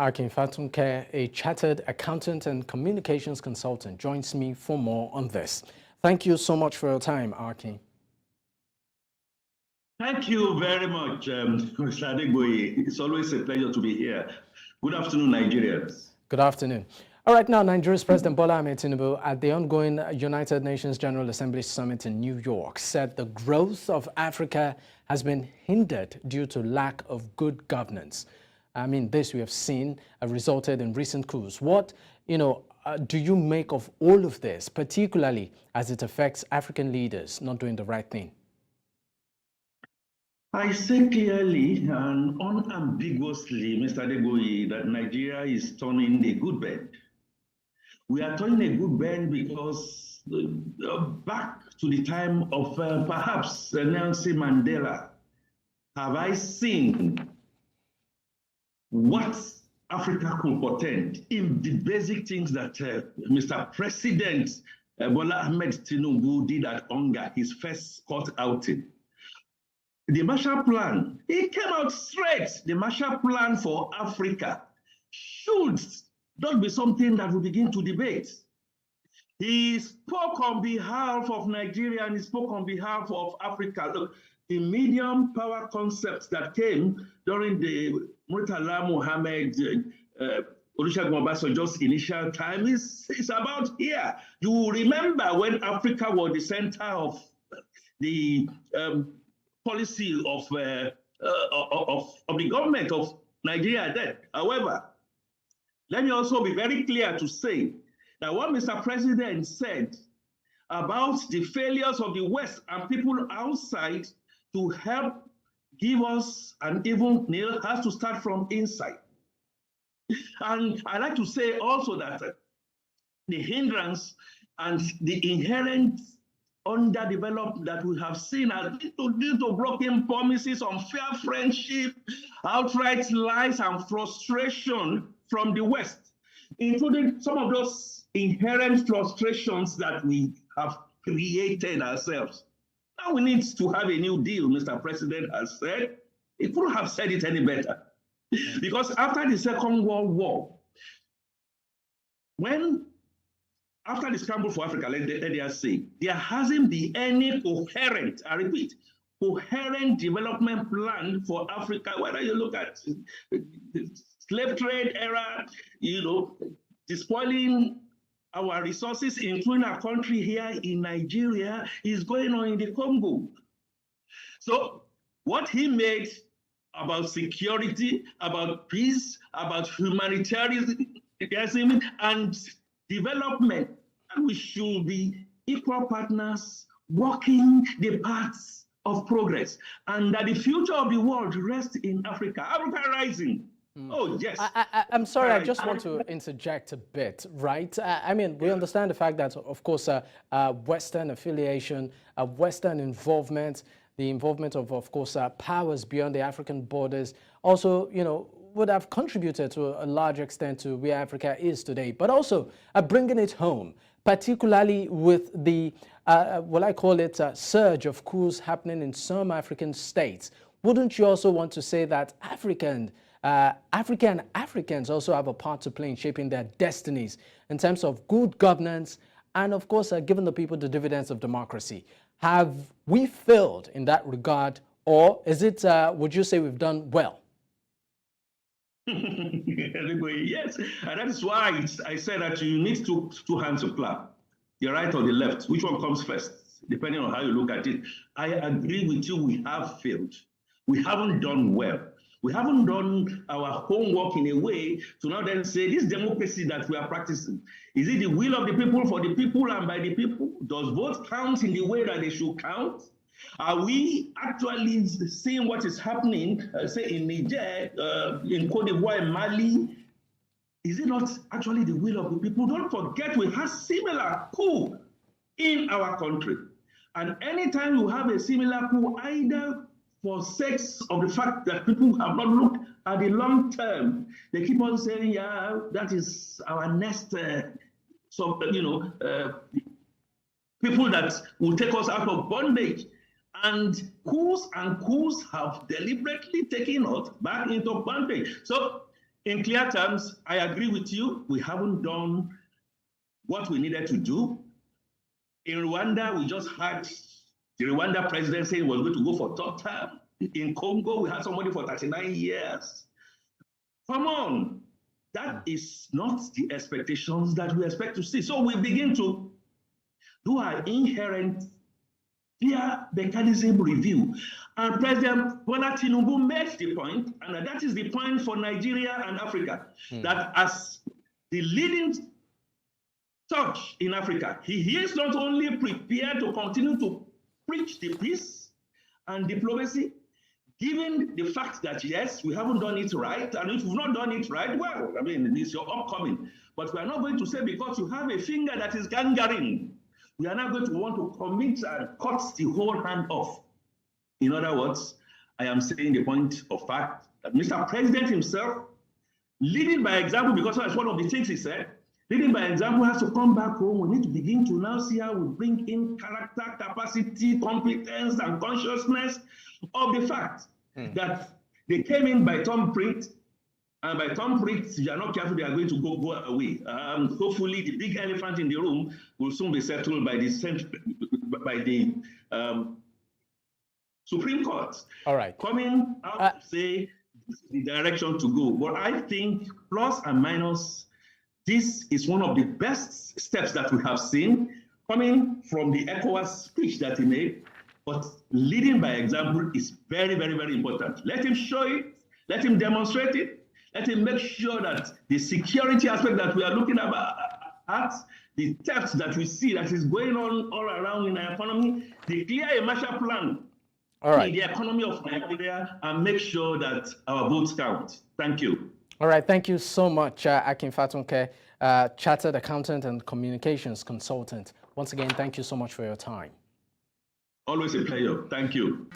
Akin Fatunke, a chartered accountant and communications consultant, joins me for more on this. Thank you so much for your time, Akin. Thank you very much, Mr. Adegboye. It's always a pleasure to be here. Good afternoon, Nigerians. Good afternoon. All right, now Nigeria's President Bola Ahmed Tinubu at the ongoing United Nations General Assembly Summit in New York said the growth of Africa has been hindered due to lack of good governance. I mean, this we have seen resulted in recent coups. What, do you make of all of this, particularly as it affects African leaders not doing the right thing? I say clearly and unambiguously, Mr. Adegboye, that Nigeria is turning a good bend. We are turning a good bend because back to the time of perhaps Nelson Mandela, have I seen what Africa could portend in the basic things that Mr. President Bola Ahmed Tinubu did at Onga, his first court outing. The Marshall Plan, it came out straight. The Marshall Plan for Africa should not be something that we begin to debate. He spoke on behalf of Nigeria and he spoke on behalf of Africa. Look, the medium power concepts that came during the Murtala Muhammad Olusegun Obasanjo's initial time is about here. You remember when Africa was the center of the policy of the government of Nigeria then. However, let me also be very clear to say that what Mr. President said about the failures of the West and people outside to help give us an even meal has to start from inside. And I like to say also that the hindrance and the inherent underdeveloped that we have seen are due to broken promises, unfair friendship, outright lies, and frustration from the West, including some of those inherent frustrations that we have created ourselves. Now we need to have a new deal, Mr. President has said. He couldn't have said it any better. Because after the Second World War, after the scramble for Africa, let us say, there hasn't been any coherent, I repeat, coherent development plan for Africa, whether you look at the slave trade era, despoiling our resources, including our country here in Nigeria, is going on in the Congo. So what he made about security, about peace, about humanitarianism and development, and we should be equal partners walking the paths of progress, and that the future of the world rests in Africa. Africa rising. Oh, yes. I'm sorry, I just want to interject a bit, right? I mean, we understand the fact that, of course, Western affiliation, Western involvement, the involvement of course, powers beyond the African borders also, would have contributed to a large extent to where Africa is today, but also bringing it home, particularly with the, what I call it, surge of coups happening in some African states. Wouldn't you also want to say that African Africans also have a part to play in shaping their destinies in terms of good governance and, of course, giving the people the dividends of democracy? Have we failed in that regard, or is it, would you say we've done well? Yes, and that is why I said that you need two hands to clap, the right or the left. Which one comes first, depending on how you look at it. I agree with you, we have failed. We haven't done well. We haven't done our homework in a way to now then say, this democracy that we are practicing, is it the will of the people, for the people, and by the people? Does vote count in the way that they should count? Are we actually seeing what is happening, say, in Niger, in Cote d'Ivoire, in Mali? Is it not actually the will of the people? Don't forget, we have similar coup in our country. And anytime you have a similar coup, either for sake of the fact that people have not looked at the long term, they keep on saying, yeah, that is our next, people that will take us out of bondage. And coups have deliberately taken us back into bondage. So In clear terms, I agree with you. We haven't done what we needed to do. In Rwanda, we just had the Rwanda president saying he was going to go for third term. In Congo, we had somebody for 39 years. Come on. That is not the expectations that we expect to see. So we begin to do our inherent clear mechanism review. And President Bola Tinubu made the point, and that is the point for Nigeria and Africa, that as the leading church in Africa, he is not only prepared to continue to preach the peace and diplomacy, given the fact that, yes, we haven't done it right, and if we've not done it right, well, I mean, it's your upcoming. But we are not going to say because you have a finger that is gangrene, we are not going to want to commit and cut the whole hand off. In other words, I am saying the point of fact that Mr. President himself, leading by example, because that's one of the things he said, leading by example has to come back home. We need to begin to now see how we bring in character, capacity, competence, and consciousness of the fact that they came in by thumbprint, and by thumbprint, if you are not careful, they are going to go away. Hopefully, the big elephant in the room will soon be settled by the Supreme Court. All right. Coming out to say this is the direction to go. But I think plus and minus, this is one of the best steps that we have seen coming from the ECOWAS speech that he made. But leading by example is very, very, very important. Let him show it. Let him demonstrate it. Let him make sure that the security aspect that we are looking at, the theft that we see that is going on all around in our economy, declare a Marshall Plan in the economy of Nigeria and make sure that our votes count. Thank you. All right. Thank you so much, Akin Fatunke, Chartered Accountant and Communications Consultant. Once again, thank you so much for your time. Always a pleasure. Thank you.